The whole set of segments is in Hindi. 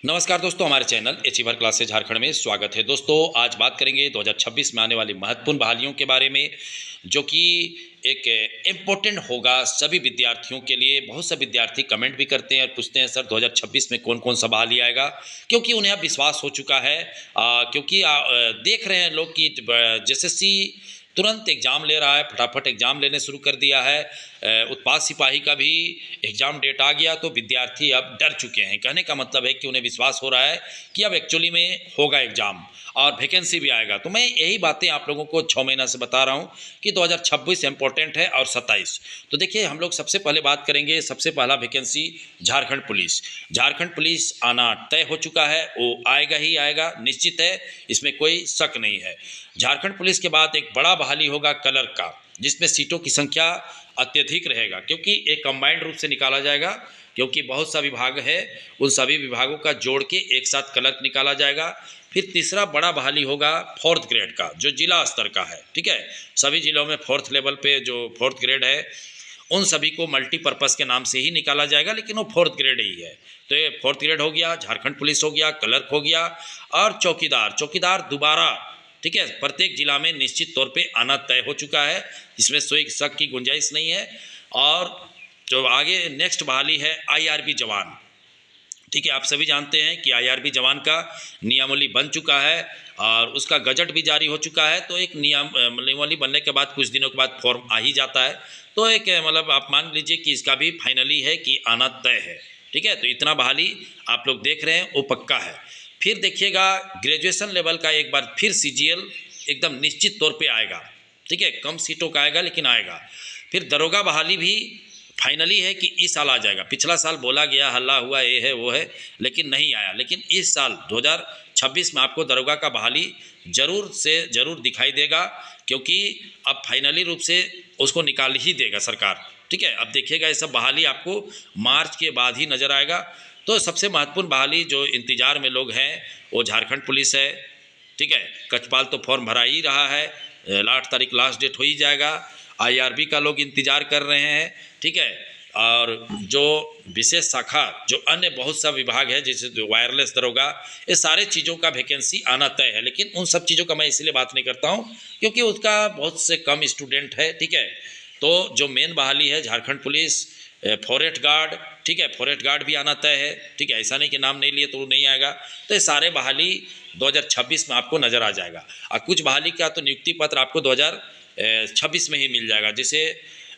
नमस्कार दोस्तों, हमारे चैनल अचीवर क्लासेस झारखंड में स्वागत है। दोस्तों, आज बात करेंगे 2026 में आने वाली महत्वपूर्ण बहालियों के बारे में, जो कि एक इम्पोर्टेंट होगा सभी विद्यार्थियों के लिए। बहुत से विद्यार्थी कमेंट भी करते हैं और पूछते हैं, सर 2026 में कौन कौन सा बहाली आएगा, क्योंकि उन्हें अब विश्वास हो चुका है। क्योंकि देख रहे हैं लोग कि एसएससी तुरंत एग्ज़ाम ले रहा है, फटाफट एग्ज़ाम लेने शुरू कर दिया है। उत्पाद सिपाही का भी एग्ज़ाम डेट आ गया, तो विद्यार्थी अब डर चुके हैं। कहने का मतलब है कि उन्हें विश्वास हो रहा है कि अब एक्चुअली में होगा एग्ज़ाम और वैकेंसी भी आएगा। तो मैं यही बातें आप लोगों को 6 महीना से बता रहा हूँ कि 2026 इम्पोर्टेंट है और 27। तो देखिए, हम लोग सबसे पहले बात करेंगे, सबसे पहला vacancy Jharkhand police. Jharkhand police आना तय हो चुका है, वो आएगा ही आएगा, निश्चित है, इसमें कोई शक नहीं है। झारखंड पुलिस के बाद एक बड़ा बहाली होगा क्लर्क का, जिसमें सीटों की संख्या अत्यधिक रहेगा, क्योंकि एक कंबाइंड रूप से निकाला जाएगा। क्योंकि बहुत सा विभाग है, उन सभी विभागों का जोड़ के एक साथ क्लर्क निकाला जाएगा। फिर तीसरा बड़ा बहाली होगा फोर्थ ग्रेड का, जो जिला स्तर का है। ठीक है, सभी जिलों में फोर्थ लेवल पे जो फोर्थ ग्रेड है, उन सभी को मल्टीपर्पज़ के नाम से ही निकाला जाएगा, लेकिन वो फोर्थ ग्रेड ही है। तो ये फोर्थ ग्रेड हो गया, झारखंड पुलिस हो गया, क्लर्क हो गया, और चौकीदार। चौकीदार दोबारा, ठीक है, प्रत्येक जिला में निश्चित तौर पे आना तय हो चुका है, इसमें कोई शक की गुंजाइश नहीं है। और जो आगे नेक्स्ट बहाली है आईआरबी जवान। ठीक है, आप सभी जानते हैं कि आईआरबी जवान का नियमावली बन चुका है और उसका गजट भी जारी हो चुका है। तो एक नियमावली बनने के बाद कुछ दिनों के बाद फॉर्म आ ही जाता है। तो एक मतलब आप मान लीजिए कि इसका भी फाइनली है कि आना तय है। ठीक है, तो इतना बहाली आप लोग देख रहे हैं वो पक्का है। फिर देखिएगा, ग्रेजुएशन लेवल का एक बार फिर सीजीएल एकदम निश्चित तौर पे आएगा। ठीक है, कम सीटों का आएगा लेकिन आएगा। फिर दरोगा बहाली भी फाइनली है कि इस साल आ जाएगा। पिछला साल बोला गया, हल्ला हुआ, ये है वो है, लेकिन नहीं आया। लेकिन इस साल 2026 में आपको दरोगा का बहाली जरूर से ज़रूर दिखाई देगा, क्योंकि अब फाइनली रूप से उसको निकाल ही देगा सरकार। ठीक है, अब देखिएगा, ये सब बहाली आपको मार्च के बाद ही नज़र आएगा। तो सबसे महत्वपूर्ण बहाली जो इंतजार में लोग हैं, वो झारखंड पुलिस है। ठीक है, कचपाल तो फॉर्म भरा ही रहा है, 8 तारीख लास्ट डेट हो ही जाएगा। आईआरबी का लोग इंतजार कर रहे हैं। ठीक है, और जो विशेष शाखा, जो अन्य बहुत सा विभाग है, जैसे जो वायरलेस दरोगा, ये सारे चीज़ों का वैकेंसी आना तय है। लेकिन उन सब चीज़ों का मैं इसलिए बात नहीं करता हूँ क्योंकि उसका बहुत से कम स्टूडेंट है। ठीक है, तो जो मेन बहाली है झारखंड पुलिस, फॉरेस्ट गार्ड। ठीक है, फॉरेस्ट गार्ड भी आना तय है। ठीक है, ऐसा नहीं कि नाम नहीं लिए तो नहीं आएगा। तो ये सारे बहाली 2026 में आपको नज़र आ जाएगा। और कुछ बहाली का तो नियुक्ति पत्र आपको 2026 में ही मिल जाएगा। जैसे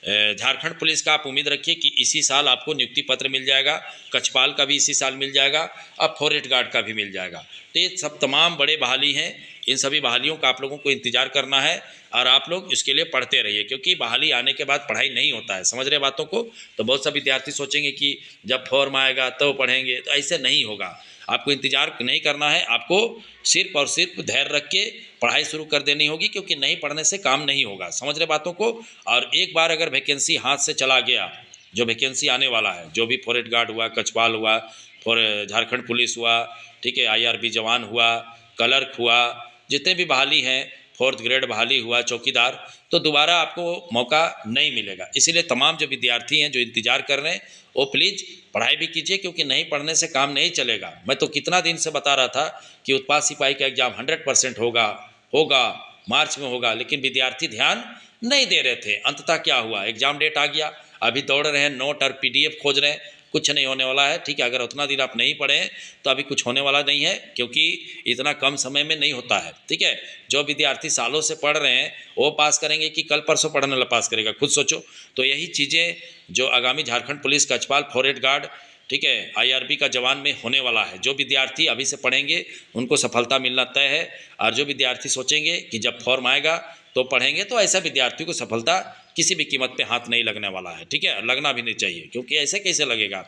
झारखंड पुलिस का आप उम्मीद रखिए कि इसी साल आपको नियुक्ति पत्र मिल जाएगा, कचपाल का भी इसी साल मिल जाएगा, और फॉरेस्ट गार्ड का भी मिल जाएगा। तो ये सब तमाम बड़े बहाली हैं। इन सभी बहालियों का आप लोगों को इंतजार करना है, और आप लोग इसके लिए पढ़ते रहिए, क्योंकि बहाली आने के बाद पढ़ाई नहीं होता है। समझ रहे बातों को? तो बहुत सा विद्यार्थी सोचेंगे कि जब फॉर्म आएगा तो पढ़ेंगे, तो ऐसे नहीं होगा। आपको इंतजार नहीं करना है, आपको सिर्फ और सिर्फ धैर्य रख के पढ़ाई शुरू कर देनी होगी, क्योंकि नहीं पढ़ने से काम नहीं होगा। समझ रहे बातों को? और एक बार अगर वैकेंसी हाथ से चला गया, जो वैकेंसी आने वाला है, जो भी फॉरेस्ट गार्ड हुआ, कचपाल हुआ, फॉर झारखंड पुलिस हुआ, ठीक है, आईआरबी जवान हुआ, क्लर्क हुआ, जितने भी बहाली हैं, फोर्थ ग्रेड बहाली हुआ, चौकीदार, तो दोबारा आपको मौका नहीं मिलेगा। इसीलिए तमाम जो विद्यार्थी हैं, जो इंतजार कर रहे हैं, वो प्लीज़ पढ़ाई भी कीजिए, क्योंकि नहीं पढ़ने से काम नहीं चलेगा। मैं तो कितना दिन से बता रहा था कि उत्पाद सिपाही का एग्ज़ाम 100% होगा होगा मार्च में होगा, लेकिन विद्यार्थी ध्यान नहीं दे रहे थे। अंततः क्या हुआ, एग्ज़ाम डेट आ गया, अभी दौड़ रहे हैं, नोट और पीडीएफ खोज रहे हैं। कुछ नहीं होने वाला है। ठीक है, अगर उतना दिन आप नहीं पढ़ें तो अभी कुछ होने वाला नहीं है, क्योंकि इतना कम समय में नहीं होता है। ठीक है, जो विद्यार्थी सालों से पढ़ रहे हैं वो पास करेंगे कि कल परसों पढ़ने वाला पास करेगा, खुद सोचो। तो यही चीज़ें जो आगामी झारखंड पुलिस, कचपाल, फॉरेस्ट गार्ड, ठीक है, आईआरबी का जवान में होने वाला है। जो विद्यार्थी अभी से पढ़ेंगे उनको सफलता मिलना तय है, और जो विद्यार्थी सोचेंगे कि जब फॉर्म आएगा तो पढ़ेंगे, तो ऐसा विद्यार्थी को सफलता किसी भी कीमत पे हाथ नहीं लगने वाला है। ठीक है, लगना भी नहीं चाहिए, क्योंकि ऐसे कैसे लगेगा?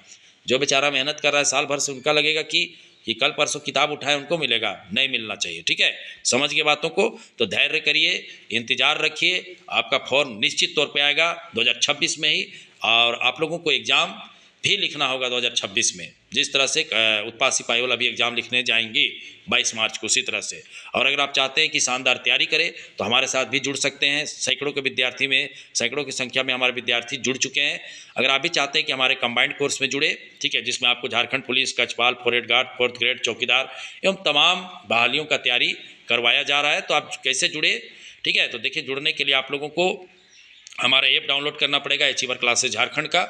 जो बेचारा मेहनत कर रहा है साल भर से, उनका लगेगा कि कल परसों किताब उठाए उनको मिलेगा, नहीं मिलना चाहिए। ठीक है, समझ गए बातों को? तो धैर्य करिए, इंतजार रखिए, आपका फॉर्म निश्चित तौर पे आएगा 2026 में ही। और आप लोगों को एग्ज़ाम भी लिखना होगा 2026 में। जिस तरह से उत्पाद सिपाही वाला भी एग्ज़ाम लिखने जाएंगे 22 मार्च को, उसी तरह से। और अगर आप चाहते हैं कि शानदार तैयारी करें तो हमारे साथ भी जुड़ सकते हैं। सैकड़ों के विद्यार्थी में, सैकड़ों की संख्या में हमारे विद्यार्थी जुड़ चुके हैं। अगर आप भी चाहते हैं कि हमारे कंबाइंड कोर्स में जुड़े, ठीक है, जिसमें आपको झारखंड पुलिस, कछपाल, फॉरेस्ट गार्ड, 4th ग्रेड, चौकीदार एवं तमाम बहालियों का तैयारी करवाया जा रहा है, तो आप कैसे जुड़े, ठीक है। तो देखिए, जुड़ने के लिए आप लोगों को हमारा ऐप डाउनलोड करना पड़ेगा, अचीवर क्लासेस झारखंड का।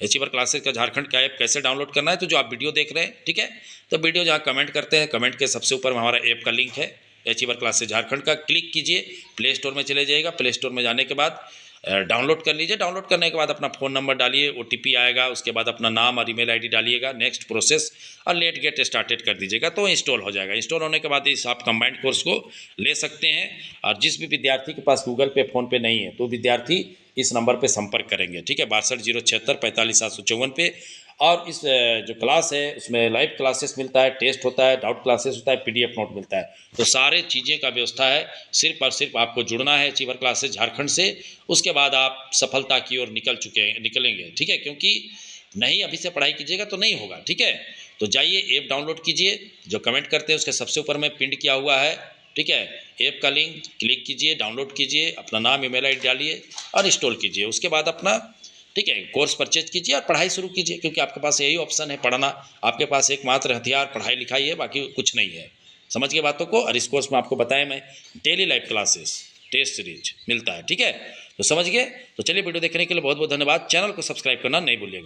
अचीवर क्लासेस का झारखंड का ऐप कैसे डाउनलोड करना है, तो जो आप वीडियो देख रहे हैं, ठीक है, तो वीडियो जहाँ कमेंट करते हैं, कमेंट के सबसे ऊपर में हमारा ऐप का लिंक है, अचीवर क्लासेस झारखंड का। क्लिक कीजिए, प्ले स्टोर में चले जाइएगा। प्ले स्टोर में जाने के बाद डाउनलोड कर लीजिए। डाउनलोड करने के बाद अपना फ़ोन नंबर डालिए, OTP आएगा, उसके बाद अपना नाम और ईमेल ID डालिएगा, नेक्स्ट प्रोसेस और लेट गेट स्टार्टेड कर दीजिएगा, तो इंस्टॉल हो जाएगा। इंस्टॉल होने के बाद इस आप कंबाइंड कोर्स को ले सकते हैं। और जिस भी विद्यार्थी के पास गूगल पे, फ़ोन पे नहीं है, तो विद्यार्थी इस नंबर पे संपर्क करेंगे, ठीक है, 62 076 45 754 पे। और इस जो क्लास है उसमें लाइव क्लासेस मिलता है, टेस्ट होता है, डाउट क्लासेस होता है, PDF नोट मिलता है, तो सारे चीज़ें का व्यवस्था है। सिर्फ और सिर्फ आपको जुड़ना है अचीवर क्लासेस झारखंड से, उसके बाद आप सफलता की ओर निकलेंगे, ठीक है। क्योंकि नहीं अभी से पढ़ाई कीजिएगा तो नहीं होगा, ठीक है। तो जाइए, ऐप डाउनलोड कीजिए, जो कमेंट करते हैं उसके सबसे ऊपर में पिन किया हुआ है, ठीक है, ऐप का लिंक क्लिक कीजिए, डाउनलोड कीजिए, अपना नाम, ईमेल ID डालिए और इंस्टॉल कीजिए। उसके बाद अपना, ठीक है, कोर्स परचेज कीजिए और पढ़ाई शुरू कीजिए, क्योंकि आपके पास यही ऑप्शन है, पढ़ना। आपके पास एकमात्र हथियार पढ़ाई लिखाई है, बाकी कुछ नहीं है। समझ गए बातों को। और इस कोर्स में आपको बताया मैं, daily live classes, test series मिलता है, ठीक है। तो समझ गए। तो चलिए, वीडियो देखने के लिए बहुत बहुत धन्यवाद। चैनल को सब्सक्राइब करना नहीं भूलिएगा।